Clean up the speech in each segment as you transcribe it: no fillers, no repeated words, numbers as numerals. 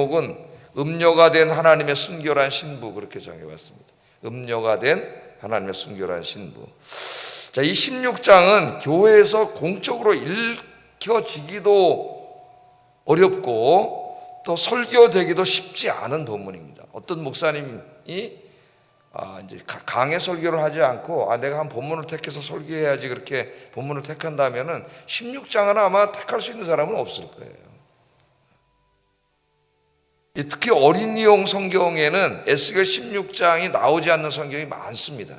제목은 음료가 된 하나님의 순결한 신부, 그렇게 정해봤습니다. 음료가 된 하나님의 순결한 신부. 자, 이 16장은 교회에서 공적으로 읽혀지기도 어렵고 또 설교되기도 쉽지 않은 본문입니다. 어떤 목사님이 이제 강의 설교를 하지 않고 내가 한 본문을 택해서 설교해야지 그렇게 본문을 택한다면은 16장은 아마 택할 수 있는 사람은 없을 거예요. 특히 어린이용 성경에는 에스겔 16장이 나오지 않는 성경이 많습니다.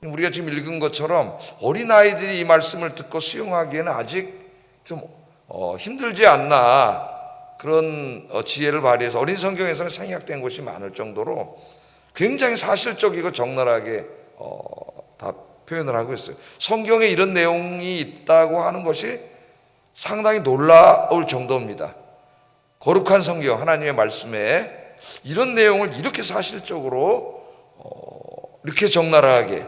우리가 지금 읽은 것처럼 어린아이들이 이 말씀을 듣고 수용하기에는 아직 좀 힘들지 않나, 그런 지혜를 발휘해서 어린 성경에서는 생략된 곳이 많을 정도로 굉장히 사실적이고 적나라하게 다 표현을 하고 있어요. 성경에 이런 내용이 있다고 하는 것이 상당히 놀라울 정도입니다. 거룩한 성경, 하나님의 말씀에 이런 내용을 이렇게 사실적으로 이렇게 적나라하게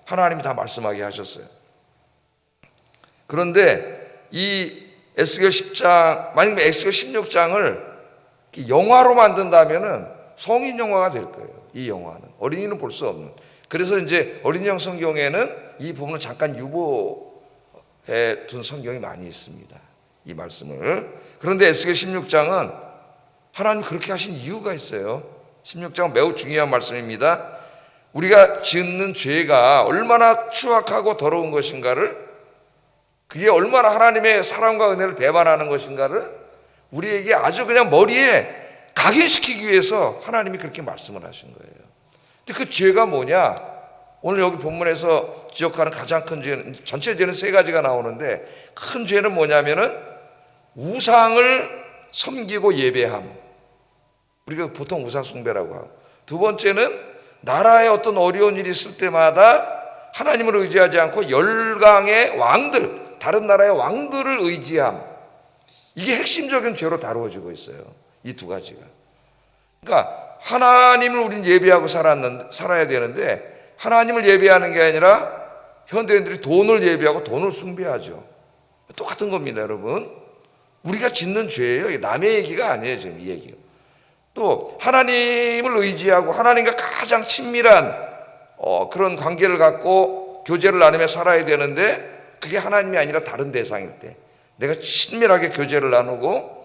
하나님이 다 말씀하게 하셨어요. 그런데 이 에스겔 10장, 만약에 에스겔 16장을 영화로 만든다면은 성인 영화가 될 거예요. 이 영화는 어린이는 볼 수 없는. 그래서 이제 어린이용 성경에는 이 부분을 잠깐 유보해 둔 성경이 많이 있습니다. 이 말씀을. 그런데 에스겔 16장은 하나님 그렇게 하신 이유가 있어요. 16장은 매우 중요한 말씀입니다. 우리가 짓는 죄가 얼마나 추악하고 더러운 것인가를, 그게 얼마나 하나님의 사랑과 은혜를 배반하는 것인가를 우리에게 아주 그냥 머리에 각인시키기 위해서 하나님이 그렇게 말씀을 하신 거예요. 근데 그 죄가 뭐냐? 오늘 여기 본문에서 지적하는 가장 큰 죄는, 전체 죄는 세 가지가 나오는데 큰 죄는 뭐냐면은 우상을 섬기고 예배함. 우리가 보통 우상 숭배라고 하고, 두 번째는 나라에 어떤 어려운 일이 있을 때마다 하나님을 의지하지 않고 열강의 왕들, 다른 나라의 왕들을 의지함. 이게 핵심적인 죄로 다루어지고 있어요. 이 두 가지가. 그러니까 하나님을 우린 예배하고 살아야 되는데 하나님을 예배하는 게 아니라 현대인들이 돈을 예배하고 돈을 숭배하죠. 똑같은 겁니다, 여러분. 우리가 짓는 죄예요. 남의 얘기가 아니에요, 지금 이 얘기가. 또 하나님을 의지하고 하나님과 가장 친밀한 그런 관계를 갖고 교제를 나누며 살아야 되는데 그게 하나님이 아니라 다른 대상일 때, 내가 친밀하게 교제를 나누고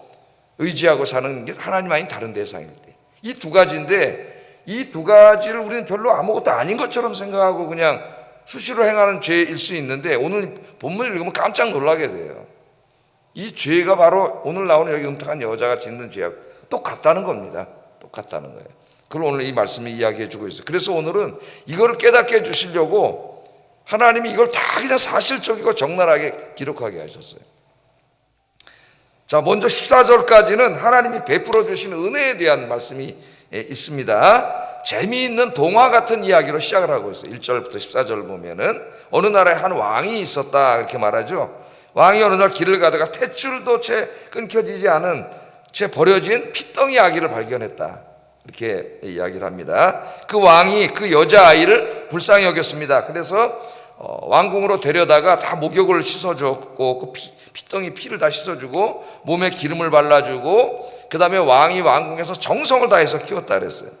의지하고 사는 게 하나님 아닌 다른 대상일 때, 이 두 가지인데 이 두 가지를 우리는 별로 아무것도 아닌 것처럼 생각하고 그냥 수시로 행하는 죄일 수 있는데 오늘 본문을 읽으면 깜짝 놀라게 돼요. 이 죄가 바로 오늘 나오는 여기 음탕한 여자가 짓는 죄하고 똑같다는 겁니다. 똑같다는 거예요. 그걸 오늘 이 말씀이 이야기해 주고 있어요. 그래서 오늘은 이거를 깨닫게 해 주시려고 하나님이 이걸 다 그냥 사실적이고 적나라하게 기록하게 하셨어요. 자, 먼저 14절까지는 하나님이 베풀어 주신 은혜에 대한 말씀이 있습니다. 재미있는 동화 같은 이야기로 시작을 하고 있어요. 1절부터 14절을 보면은 어느 나라에 한 왕이 있었다, 이렇게 말하죠. 왕이 어느 날 길을 가다가 탯줄도 채 끊겨지지 않은 채 버려진 핏덩이 아기를 발견했다, 이렇게 이야기를 합니다. 그 왕이 그 여자아이를 불쌍히 여겼습니다. 그래서 왕궁으로 데려다가 다 목욕을 씻어줬고 그 핏덩이 피를 다 씻어주고 몸에 기름을 발라주고 그 다음에 왕이 왕궁에서 정성을 다해서 키웠다 그랬어요.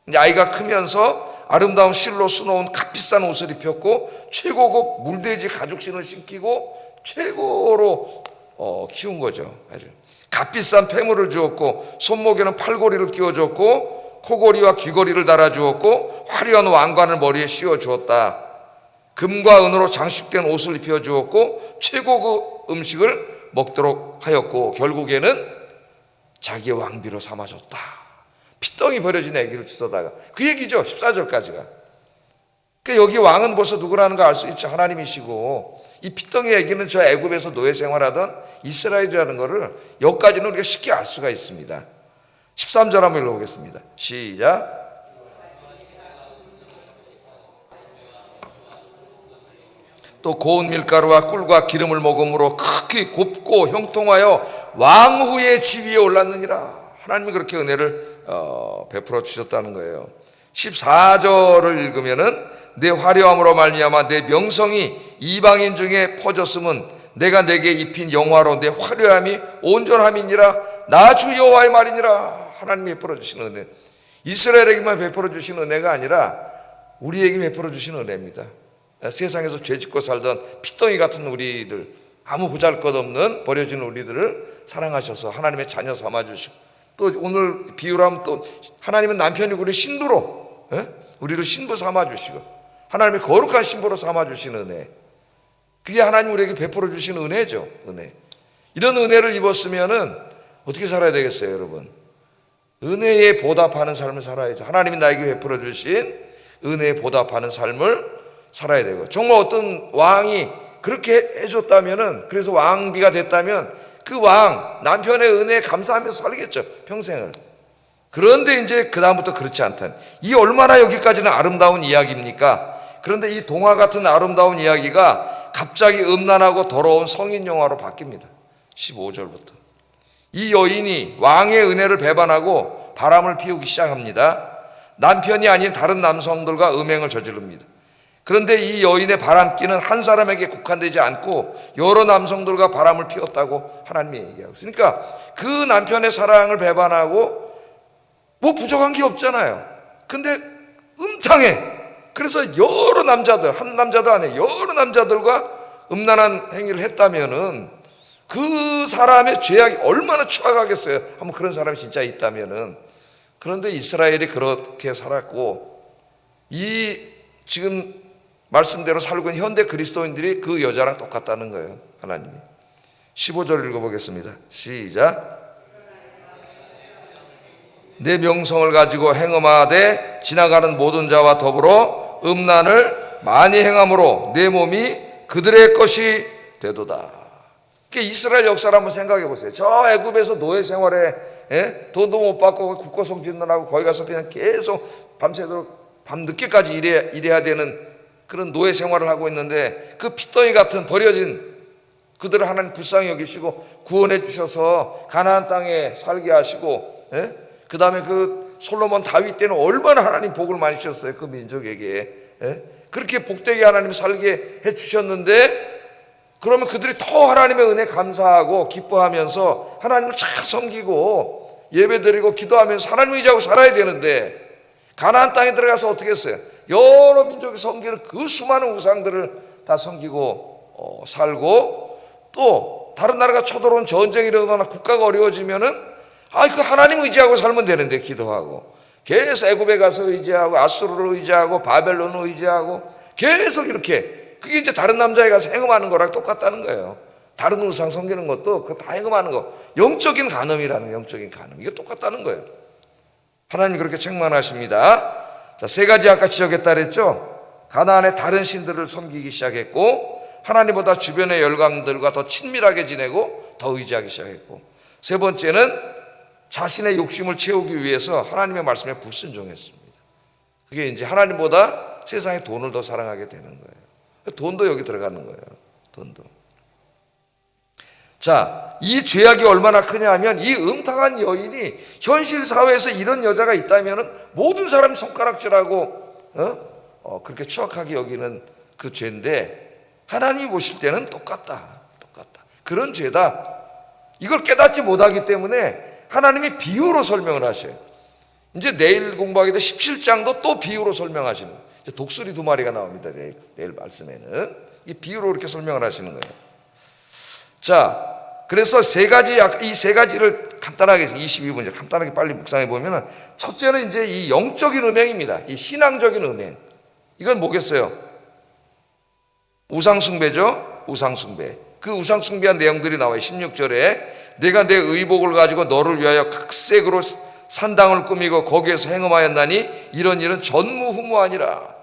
이제 아이가 크면서 아름다운 실로 수놓은 값비싼 옷을 입혔고 최고급 물돼지 가죽신을 신기고 최고로 키운 거죠. 값비싼 폐물을 주었고 손목에는 팔고리를 끼워줬고 코고리와 귀고리를 달아주었고 화려한 왕관을 머리에 씌워주었다. 금과 은으로 장식된 옷을 입혀주었고 최고급 음식을 먹도록 하였고 결국에는 자기의 왕비로 삼아줬다. 핏덩이 버려진 아기를 씻어다가, 그 얘기죠. 14절까지가. 그러니까 여기 왕은 벌써 누구라는 거 알 수 있죠. 하나님이시고 이 핏덩이 아기는 저 애굽에서 노예 생활하던 이스라엘이라는 거를 여기까지는 우리가 쉽게 알 수가 있습니다. 13절 한번 읽어보겠습니다. 시작. 또 고운 밀가루와 꿀과 기름을 먹음으로 크게 곱고 형통하여 왕후의 지위에 올랐느니라. 하나님이 그렇게 은혜를 베풀어 주셨다는 거예요. 14절을 읽으면은 내 화려함으로 말미암아 내 명성이 이방인 중에 퍼졌음은 내가 내게 입힌 영화로 내 화려함이 온전함이니라. 나 주 여호와의 말이니라. 하나님이 베풀어 주시는 은혜, 이스라엘에게만 베풀어 주시는 은혜가 아니라 우리에게 베풀어 주시는 은혜입니다. 세상에서 죄짓고 살던 피덩이 같은 우리들, 아무 보잘것없는 버려지는 우리들을 사랑하셔서 하나님의 자녀 삼아주시고, 또 오늘 비유로 하면 또 하나님은 남편이고 우리 신부로, 우리를 신부 삼아주시고 하나님의 거룩한 신부로 삼아주시는 은혜, 그게 하나님 우리에게 베풀어 주시는 은혜죠. 은혜. 이런 은혜를 입었으면은 어떻게 살아야 되겠어요, 여러분? 은혜에 보답하는 삶을 살아야죠. 하나님이 나에게 베풀어 주신 은혜에 보답하는 삶을 살아야 되고, 정말 어떤 왕이 그렇게 해줬다면은, 그래서 왕비가 됐다면 그 왕 남편의 은혜에 감사하면서 살겠죠, 평생을. 그런데 이제 그 다음부터 그렇지 않다는, 이 얼마나 여기까지는 아름다운 이야기입니까? 그런데 이 동화 같은 아름다운 이야기가 갑자기 음란하고 더러운 성인 영화로 바뀝니다. 15절부터 이 여인이 왕의 은혜를 배반하고 바람을 피우기 시작합니다. 남편이 아닌 다른 남성들과 음행을 저지릅니다. 그런데 이 여인의 바람기는 한 사람에게 국한되지 않고 여러 남성들과 바람을 피웠다고 하나님이 얘기하고 있어요. 그러니까 그 남편의 사랑을 배반하고 뭐 부족한 게 없잖아요. 근데 음탕해. 그래서 여러 남자들, 한 남자도 아니에요, 여러 남자들과 음란한 행위를 했다면은 그 사람의 죄악이 얼마나 추악하겠어요. 한번 그런 사람이 진짜 있다면은. 그런데 이스라엘이 그렇게 살았고, 이 지금 말씀대로 살고 있는 현대 그리스도인들이 그 여자랑 똑같다는 거예요, 하나님이. 15절 읽어보겠습니다. 시작. 내 명성을 가지고 행음하되 지나가는 모든 자와 더불어 음란을 많이 행함으로 내 몸이 그들의 것이 되도다. 이스라엘 역사를 한번 생각해 보세요. 저 애굽에서 노예 생활에 돈도 못 받고 국고성 짓느라고 거기 가서 그냥 계속 밤새도록 밤늦게까지 일해야 되는 그런 노예 생활을 하고 있는데, 그 핏덩이 같은 버려진 그들을 하나님 불쌍히 여기시고 구원해 주셔서 가나안 땅에 살게 하시고, 그 다음에 그 솔로몬 다윗 때는 얼마나 하나님 복을 많이 주셨어요, 그 민족에게. 그렇게 복되게 하나님 살게 해 주셨는데, 그러면 그들이 더 하나님의 은혜 감사하고 기뻐하면서 하나님을 잘 섬기고 예배드리고 기도하면서 하나님 의지하고 살아야 되는데, 가나안 땅에 들어가서 어떻게 했어요? 여러 민족이 섬기는 그 수많은 우상들을 다 섬기고 살고, 또 다른 나라가 쳐들어온 전쟁이 일어나거나 국가가 어려워지면은 그 하나님 의지하고 살면 되는데, 기도하고 계속 애굽에 가서 의지하고 아수르를 의지하고 바벨론을 의지하고 계속 이렇게, 그게 이제 다른 남자에 가서 행음하는 거랑 똑같다는 거예요. 다른 우상 섬기는 것도 그거 다 행음하는 거, 영적인 간음이라는 거예요. 영적인 간음, 이게 똑같다는 거예요. 하나님 그렇게 책망하십니다. 자, 세 가지 아까 지적했다 그랬죠. 가나안의 다른 신들을 섬기기 시작했고, 하나님보다 주변의 열강들과 더 친밀하게 지내고 더 의지하기 시작했고, 세 번째는 자신의 욕심을 채우기 위해서 하나님의 말씀에 불순종했습니다. 그게 이제 하나님보다 세상의 돈을 더 사랑하게 되는 거예요. 돈도 여기 들어가는 거예요. 돈도. 자, 이 죄악이 얼마나 크냐 하면, 이 음탕한 여인이 현실 사회에서 이런 여자가 있다면 모든 사람이 손가락질하고 그렇게 추악하게 여기는 그 죄인데, 하나님이 보실 때는 똑같다. 그런 죄다. 이걸 깨닫지 못하기 때문에 하나님이 비유로 설명을 하셔요. 이제 내일 공부하게 될 17장도 또 비유로 설명하시는 거예요. 독수리 2마리가 나옵니다. 내일 말씀에는 이 비유로 이렇게 설명을 하시는 거예요. 자, 그래서 이 세 가지를 간단하게 22분 간단하게 빨리 묵상해 보면, 첫째는 이제 이 영적인 음행입니다. 이 신앙적인 음행. 이건 뭐겠어요? 우상숭배죠. 우상숭배. 그 우상숭배한 내용들이 나와요. 16절에 내가 내 의복을 가지고 너를 위하여 각색으로 산당을 꾸미고 거기에서 행음하였나니 이런 일은 전무후무하니라.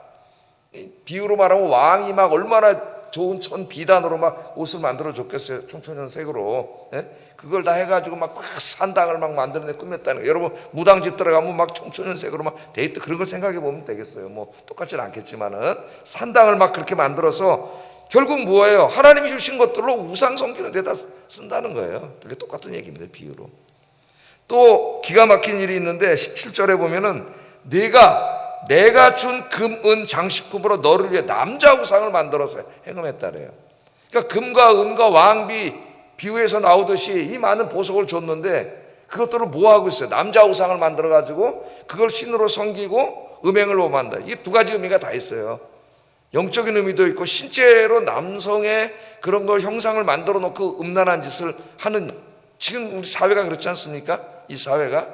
비유로 말하면 왕이 막 얼마나 좋은 천 비단으로 막 옷을 만들어 줬겠어요. 청천연색으로. 그걸 다 해가지고 막 산당을 막 만들어내 꾸몄다는 거예요. 여러분 무당집 들어가면 막 청천연색으로 막 데이트 그런 걸 생각해 보면 되겠어요. 뭐 똑같지는 않겠지만은 산당을 막 그렇게 만들어서 결국 뭐예요? 하나님이 주신 것들로 우상 섬기는 데다 쓴다는 거예요. 그게 똑같은 얘기입니다. 비유로. 또 기가 막힌 일이 있는데 17절에 보면은 내가 준 금, 은, 장식품으로 너를 위해 남자 우상을 만들어서 행음했다래요. 그러니까 금과 은과 왕비 비유에서 나오듯이 이 많은 보석을 줬는데 그것들을 뭐 하고 있어요? 남자 우상을 만들어 가지고 그걸 신으로 섬기고 음행을 오만다. 이게 두 가지 의미가 다 있어요. 영적인 의미도 있고 실제로 남성의 그런 걸 형상을 만들어 놓고 음란한 짓을 하는, 지금 우리 사회가 그렇지 않습니까? 이 사회가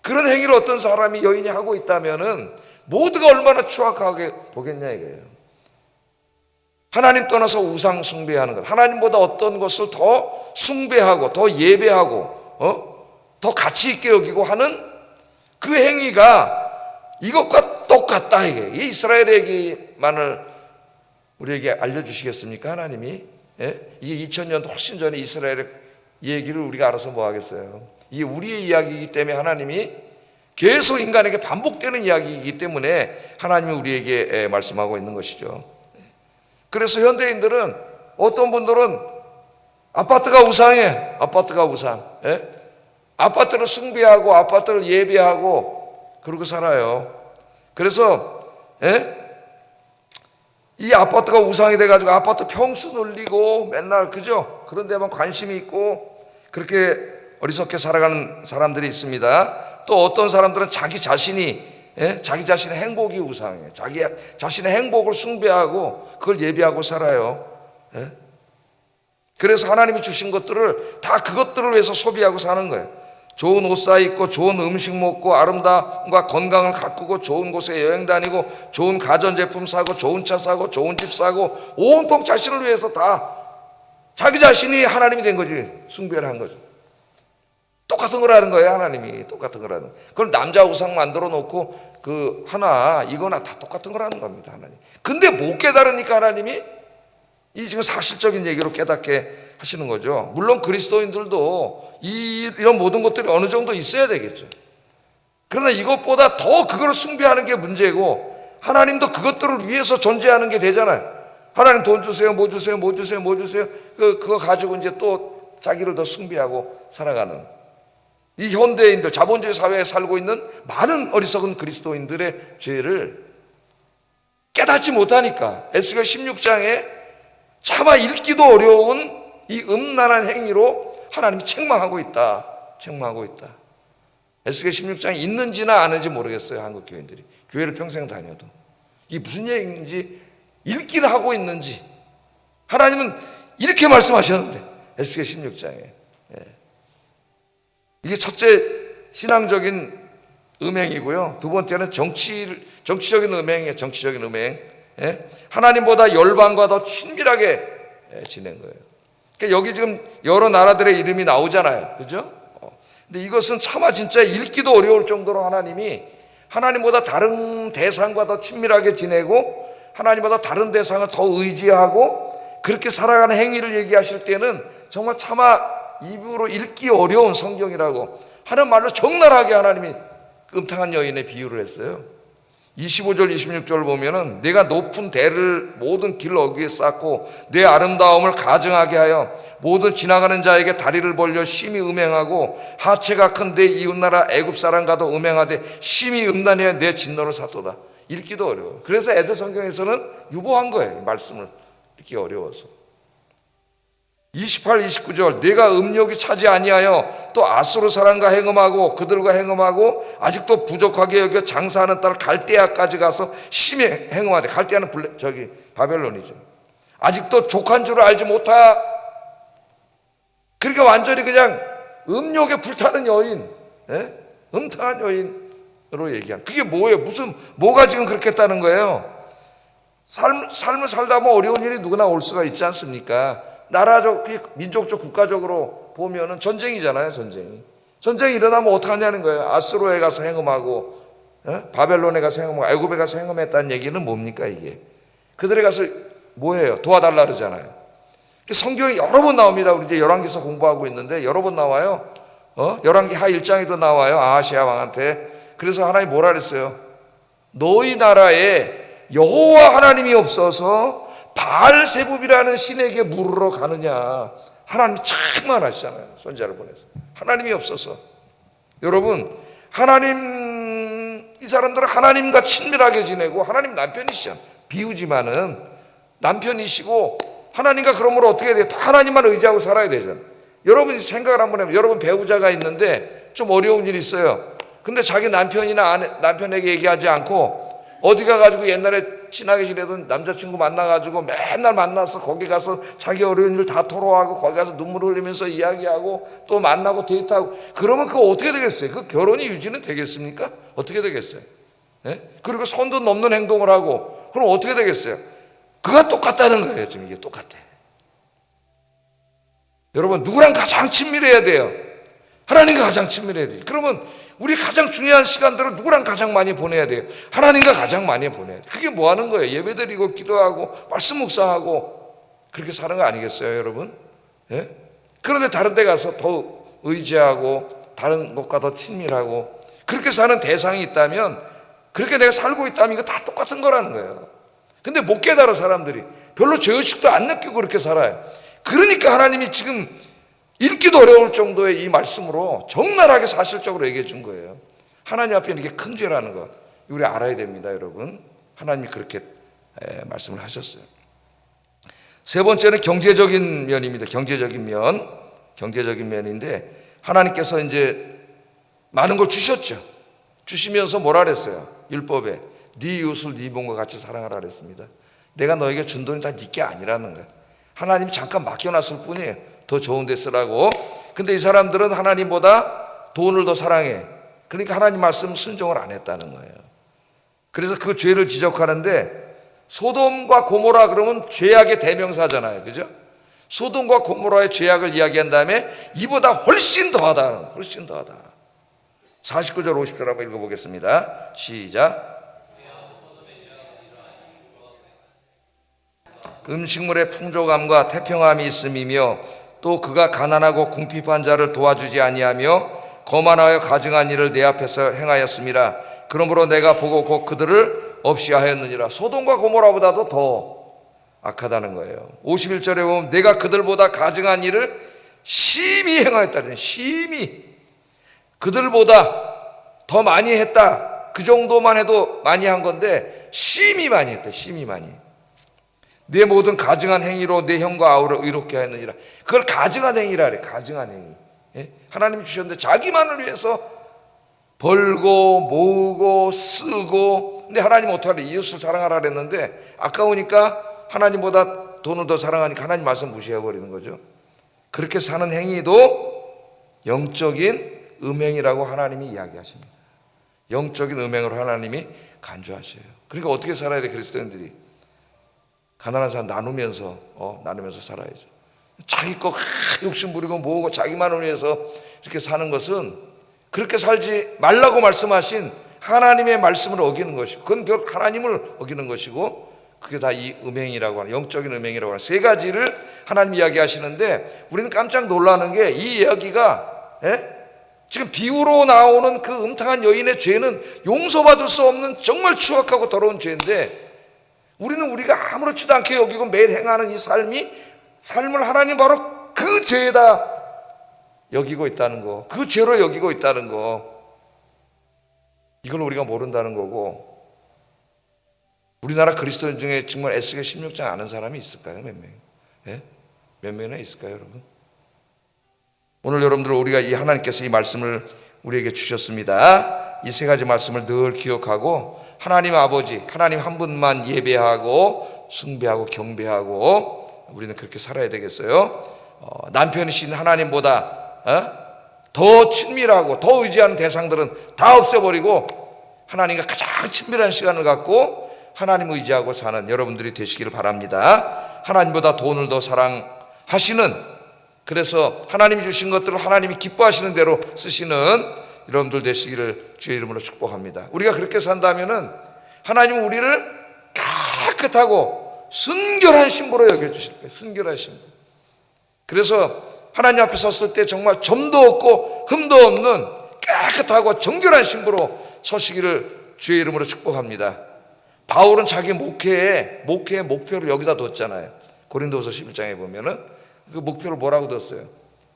그런 행위를 어떤 사람이 여인이 하고 있다면은 모두가 얼마나 추악하게 보겠냐 이거예요. 하나님 떠나서 우상 숭배하는 것, 하나님보다 어떤 것을 더 숭배하고 더 예배하고 더 가치 있게 여기고 하는 그 행위가 이것과 똑같다. 이게 이스라엘 얘기만을 우리에게 알려주시겠습니까? 하나님이 이게 2000년 훨씬 전에 이스라엘의 얘기를 우리가 알아서 뭐 하겠어요? 이게 우리의 이야기이기 때문에 하나님이 계속 인간에게 반복되는 이야기이기 때문에 하나님이 우리에게 말씀하고 있는 것이죠. 그래서 현대인들은 어떤 분들은 아파트가 우상해. 아파트가 우상. 아파트를 숭배하고 아파트를 예배하고 그러고 살아요. 그래서 이 아파트가 우상이 돼가지고 아파트 평수 늘리고 맨날 그죠? 그런 데만 관심이 있고 그렇게 어리석게 살아가는 사람들이 있습니다. 또 어떤 사람들은 자기 자신의 행복이 우상이에요. 자기 자신의 행복을 숭배하고 그걸 예배하고 살아요. 그래서 하나님이 주신 것들을 다 그것들을 위해서 소비하고 사는 거예요. 좋은 옷 사 입고 좋은 음식 먹고 아름다움과 건강을 가꾸고 좋은 곳에 여행 다니고 좋은 가전제품 사고 좋은 차 사고 좋은 집 사고 온통 자신을 위해서 다 자기 자신이 하나님이 된 거지. 숭배를 한 거죠. 똑같은 걸 하는 거예요. 하나님이 똑같은 걸 하는. 그걸 남자 우상 만들어 놓고 그 하나 이거나 다 똑같은 걸 하는 겁니다. 하나님. 근데 못 깨달으니까 하나님이 이 지금 사실적인 얘기로 깨닫게 하시는 거죠. 물론 그리스도인들도 이런 모든 것들이 어느 정도 있어야 되겠죠. 그러나 이것보다 더 그걸 숭배하는 게 문제고 하나님도 그것들을 위해서 존재하는 게 되잖아요. 하나님 돈 주세요, 뭐 주세요, 뭐 주세요, 뭐 주세요. 그거 가지고 이제 또 자기를 더 숭배하고 살아가는 이 현대인들, 자본주의 사회에 살고 있는 많은 어리석은 그리스도인들의 죄를 깨닫지 못하니까 에스겔 16장에 차마 읽기도 어려운 이 음란한 행위로 하나님이 책망하고 있다. 책망하고 있다. 에스겔 16장이 있는지나 아는지 모르겠어요. 한국 교인들이. 교회를 평생 다녀도. 이게 무슨 얘기인지 읽기를 하고 있는지. 하나님은 이렇게 말씀하셨는데 에스겔 16장에. 이게 첫째 신앙적인 음행이고요. 두 번째는 정치적인 음행이에요. 정치적인 음행. 하나님보다 열방과 더 친밀하게 지낸 거예요. 그러니까 여기 지금 여러 나라들의 이름이 나오잖아요. 그죠? 근데 이것은 차마 진짜 읽기도 어려울 정도로 하나님이 하나님보다 다른 대상과 더 친밀하게 지내고 하나님보다 다른 대상을 더 의지하고 그렇게 살아가는 행위를 얘기하실 때는 정말 차마 입으로 읽기 어려운 성경이라고 하는 말로 적나라하게 하나님이 음탕한 여인의 비유를 했어요. 25절 26절 보면은 내가 높은 대를 모든 길 어귀에 쌓고 내 아름다움을 가증하게 하여 모든 지나가는 자에게 다리를 벌려 심히 음행하고 하체가 큰 내 이웃나라 애굽 사람과도 음행하되 심히 음란하여 내 진노를 샀도다. 읽기도 어려워요. 그래서 애들 성경에서는 유보한 거예요. 말씀을 읽기 어려워서. 28, 29절 내가 음욕이 차지 아니하여 또 아수르 사람과 행음하고 그들과 행음하고 아직도 부족하게 여겨 장사하는 딸 갈대아까지 가서 심히 행음하되 갈대아는 바벨론이죠. 아직도 족한 줄을 알지 못하. 그러니까 완전히 그냥 음욕에 불타는 여인, 음탕한 여인으로 얘기한. 그게 뭐예요? 뭐가 지금 그렇겠다는 거예요? 삶을 살다 보면 어려운 일이 누구나 올 수가 있지 않습니까? 나라적, 민족적, 국가적으로 보면은 전쟁이잖아요, 전쟁이 일어나면 어떡하냐는 거예요. 아수르에 가서 행음하고, 바벨론에 가서 행음하고, 애굽에 가서 행음했다는 얘기는 뭡니까, 이게? 그들에 가서 뭐예요? 도와달라 그러잖아요. 성경이 여러 번 나옵니다. 우리 이제 열왕기서 공부하고 있는데 여러 번 나와요. 열왕기 하 1장에도 나와요. 아하시아 왕한테. 그래서 하나님 뭐라 그랬어요? 너희 나라에 여호와 하나님이 없어서 바알세붑이라는 신에게 물으러 가느냐. 하나님 참만 하시잖아요. 선지자를 보내서. 하나님이 없어서. 여러분, 이 사람들은 하나님과 친밀하게 지내고 하나님 남편이시잖아요. 비우지만은 남편이시고 하나님과 그러므로 어떻게 해야 돼요? 하나님만 의지하고 살아야 되잖아요. 여러분이 생각을 한번 해보세요. 여러분 배우자가 있는데 좀 어려운 일이 있어요. 근데 자기 남편에게 얘기하지 않고 어디 가가지고 옛날에 친하게 지내던 남자친구 만나가지고 맨날 만나서 거기 가서 자기 어려운 일 다 토로하고 거기 가서 눈물 흘리면서 이야기하고 또 만나고 데이트하고 그러면 그거 어떻게 되겠어요? 그 결혼이 유지는 되겠습니까? 어떻게 되겠어요? 네? 그리고 선도 넘는 행동을 하고 그럼 어떻게 되겠어요? 그가 똑같다는 거예요. 지금 이게 똑같아. 여러분 누구랑 가장 친밀해야 돼요? 하나님과 가장 친밀해야 돼요. 그러면 우리 가장 중요한 시간들을 누구랑 가장 많이 보내야 돼요? 하나님과 가장 많이 보내야 돼요. 그게 뭐 하는 거예요? 예배드리고 기도하고 말씀 묵상하고 그렇게 사는 거 아니겠어요 여러분? 예? 그런데 다른 데 가서 더 의지하고 다른 것과 더 친밀하고 그렇게 사는 대상이 있다면 그렇게 내가 살고 있다면 이거 다 똑같은 거라는 거예요. 근데 못 깨달아 사람들이 별로 죄의식도 안 느끼고 그렇게 살아요. 그러니까 하나님이 지금 읽기도 어려울 정도의 이 말씀으로 적나라하게 사실적으로 얘기해 준 거예요. 하나님 앞에 이게 큰 죄라는 거 우리 알아야 됩니다 여러분. 하나님이 그렇게 말씀을 하셨어요. 세 번째는 경제적인 면입니다. 경제적인 면인데 하나님께서 이제 많은 걸 주셨죠. 주시면서 뭐라 그랬어요? 율법에 네 이웃을 네 몸과 같이 사랑하라 그랬습니다. 내가 너에게 준 돈이 다 네 게 아니라는 거예요. 하나님이 잠깐 맡겨놨을 뿐이에요. 더 좋은 데 쓰라고. 근데 이 사람들은 하나님보다 돈을 더 사랑해. 그러니까 하나님 말씀 순종을 안 했다는 거예요. 그래서 그 죄를 지적하는데 소돔과 고모라 그러면 죄악의 대명사잖아요. 그죠? 소돔과 고모라의 죄악을 이야기한 다음에 이보다 훨씬 더하다. 훨씬 더하다. 49절 50절 한번 읽어보겠습니다. 시작. 음식물의 풍족함과 태평함이 있음이며 또 그가 가난하고 궁핍한 자를 도와주지 아니하며 거만하여 가증한 일을 내 앞에서 행하였음이라. 그러므로 내가 보고 곧 그들을 없이 하였느니라. 소돔과 고모라보다도 더 악하다는 거예요. 51절에 보면 내가 그들보다 가증한 일을 심히 행하였다는, 심히 그들보다 더 많이 했다. 그 정도만 해도 많이 한 건데 심히 많이 했다. 심히 많이. 내 모든 가증한 행위로 내 형과 아우를 의롭게 하였느니라. 그걸 가증한 행위라 그래. 가증한 행위. 예? 하나님이 주셨는데 자기만을 위해서 벌고 모으고 쓰고. 근데 하나님 어떻게 하래? 이웃을 사랑하라 그랬는데 아까우니까 하나님보다 돈을 더 사랑하니까 하나님 말씀 무시해버리는 거죠. 그렇게 사는 행위도 영적인 음행이라고 하나님이 이야기하십니다. 영적인 음행으로 하나님이 간주하셔요. 그러니까 어떻게 살아야 돼? 그리스도인들이 가난한 사람 나누면서 살아야죠. 자기 거 욕심 부리고 모으고 자기만을 위해서 이렇게 사는 것은 그렇게 살지 말라고 말씀하신 하나님의 말씀을 어기는 것이고 그건 결국 하나님을 어기는 것이고 그게 다 이 음행이라고 하는 영적인 음행이라고 하는 세 가지를 하나님 이야기하시는데 우리는 깜짝 놀라는 게 이 이야기가 지금 비유로 나오는 그 음탕한 여인의 죄는 용서받을 수 없는 정말 추악하고 더러운 죄인데 우리는 우리가 아무렇지도 않게 여기고 매일 행하는 이 삶을 하나님 바로 그 죄에다 여기고 있다는 거, 그 죄로 여기고 있다는 거, 이걸 우리가 모른다는 거고. 우리나라 그리스도인 중에 정말 에스겔 16장 아는 사람이 있을까요? 몇 명? 몇 명이나 있을까요, 여러분? 오늘 여러분들 우리가 이 하나님께서 이 말씀을 우리에게 주셨습니다. 이 세 가지 말씀을 늘 기억하고 하나님 아버지, 하나님 한 분만 예배하고 숭배하고 경배하고 우리는 그렇게 살아야 되겠어요. 남편이신 하나님보다 더 친밀하고 더 의지하는 대상들은 다 없애버리고 하나님과 가장 친밀한 시간을 갖고 하나님 의지하고 사는 여러분들이 되시기를 바랍니다. 하나님보다 돈을 더 사랑하시는, 그래서 하나님이 주신 것들을 하나님이 기뻐하시는 대로 쓰시는 여러분들 되시기를 주의 이름으로 축복합니다. 우리가 그렇게 산다면은 하나님은 우리를 깨끗하고 순결한 신부로 여겨주실 거예요. 순결한 신부. 그래서 하나님 앞에 섰을 때 정말 점도 없고 흠도 없는 깨끗하고 정결한 신부로 서시기를 주의 이름으로 축복합니다. 바울은 자기 목회의 목표를 여기다 뒀잖아요. 고린도후서 11장에 보면은 그 목표를 뭐라고 뒀어요?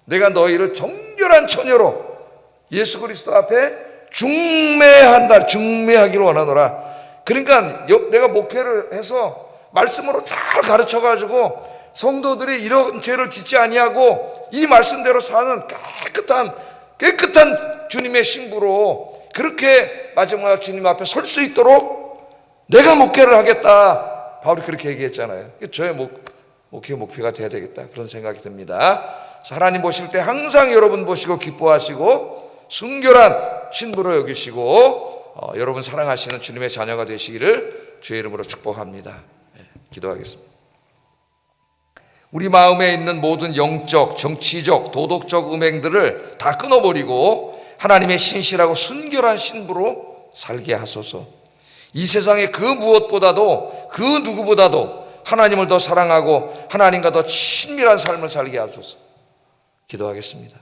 내가 너희를 정결한 처녀로 예수 그리스도 앞에 중매하기를 원하노라. 그러니까 내가 목회를 해서 말씀으로 잘 가르쳐가지고 성도들이 이런 죄를 짓지 아니하고 이 말씀대로 사는 깨끗한 주님의 신부로 그렇게 마지막 주님 앞에 설 수 있도록 내가 목회를 하겠다. 바울이 그렇게 얘기했잖아요. 저의 목회 목표가 돼야 되겠다. 그런 생각이 듭니다. 하나님 보실 때 항상 여러분 보시고 기뻐하시고 순결한 신부로 여기시고 여러분 사랑하시는 주님의 자녀가 되시기를 주의 이름으로 축복합니다. 기도하겠습니다. 우리 마음에 있는 모든 영적, 정치적, 도덕적 음행들을 다 끊어버리고 하나님의 신실하고 순결한 신부로 살게 하소서. 이 세상에 그 무엇보다도 그 누구보다도 하나님을 더 사랑하고 하나님과 더 친밀한 삶을 살게 하소서. 기도하겠습니다.